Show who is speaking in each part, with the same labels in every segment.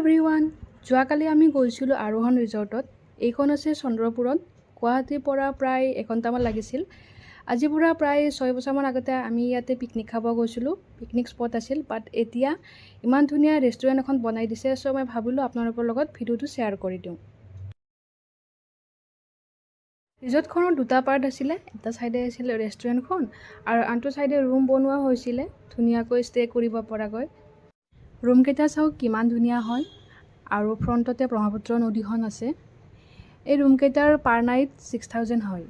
Speaker 1: Everyone, যোৱাকালি আমি গৈছিলোঁ আৰোহণ ৰিজৰ্টত। এইখন আছে চন্দ্ৰপুৰত। গুৱাহাটীৰ পৰা প্ৰায় এঘণ্টামান লাগিছিল। আজিৰ পৰা প্ৰায় 6 বছৰমান আগতে আমি ইয়াতে পিকনিক খাব গৈছিলোঁ। পিকনিক স্পট আছিল, বাট এতিয়া ইমান ধুনীয়া ৰেষ্টুৰেণ্ট এখন বনাই দিছে। চ' মই ভাবিলোঁ আপোনালোকৰ লগত ভিডিঅ'টো শ্বেয়াৰ কৰি দিওঁ। ৰিজৰ্টখনৰ দুটা পাৰ্ট আছিলে। এটা ছাইডে আছিলে ৰেষ্টুৰেণ্টখন আৰু আনটো ছাইডে ৰুম বনোৱা হৈছিলে ধুনীয়াকৈ ষ্টে' কৰিব পৰাকৈ। ৰুমকেইটা চাওক কিমান ধুনীয়া হয় আৰু ফ্ৰণ্টতে ব্ৰহ্মপুত্ৰ নদীখন আছে। এই ৰুমকেইটাৰ পাৰ নাইট 6,000 হয়।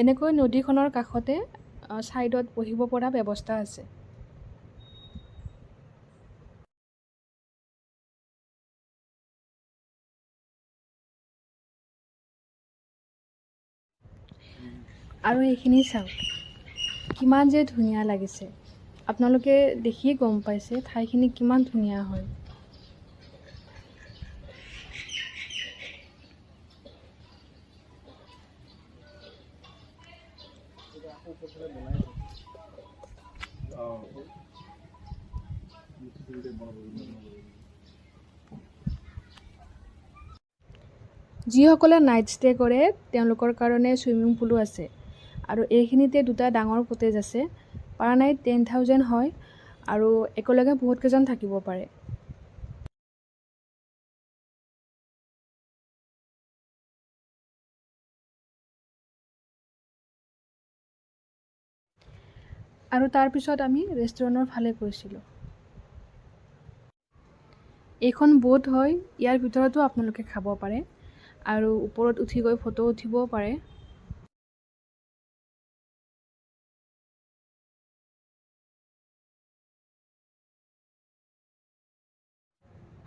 Speaker 1: এনেকৈ নদীখনৰ কাষতে ছাইডত বহিব পৰা ব্যৱস্থা আছে। আৰু এইখিনি চাওক কিমান যে ধুনীয়া লাগিছে। আপোনালোকে দেখিয়ে গম পাইছে ঠাইখিনি কিমান ধুনীয়া হয়। যিসকলে নাইট ষ্টে' কৰে তেওঁলোকৰ কাৰণে ছুইমিং পুলো আছে আৰু এইখিনিতে দুটা ডাঙৰ কটেজ আছে। পাৰ নাইট 10,000 হয় আৰু একেলগে বহুতকেইজন থাকিব পাৰে। আৰু তাৰপিছত আমি ৰেষ্টুৰেণ্টৰ ফালে গৈছিলোঁ। এইখন বোট হয়, ইয়াৰ ভিতৰতো আপোনালোকে খাব পাৰে আৰু ওপৰত উঠি গৈ ফটো উঠিবও পাৰে।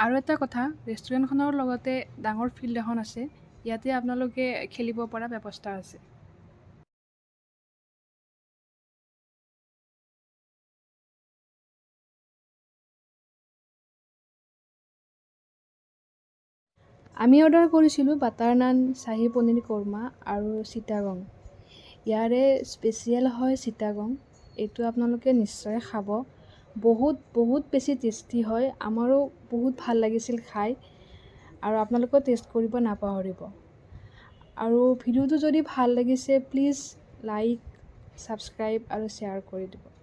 Speaker 1: আৰু এটা কথা, ৰেষ্টুৰেণ্টখনৰ লগতে ডাঙৰ ফিল্ড এখন আছে। ইয়াতে আপোনালোকে খেলিব পৰা ব্যৱস্থা আছে। আমি অৰ্ডাৰ কৰিছিলোঁ বাটাৰ নান, চাহী পনীৰ কৰ্মা আৰু চিটাগং। ইয়াৰে স্পেচিয়েল হয় চিটাগং। এইটো আপোনালোকে নিশ্চয় খাব। বহুত বেছি টেষ্টি হয়। আমাৰো বহুত ভাল লাগিছিল খাই আৰু আপোনালোকেও টেষ্ট কৰিব নাপাহৰিব। আৰু ভিডিঅ'টো যদি ভাল লাগিছে প্লিজ লাইক, ছাবস্ক্ৰাইব আৰু শ্বেয়াৰ কৰি দিব।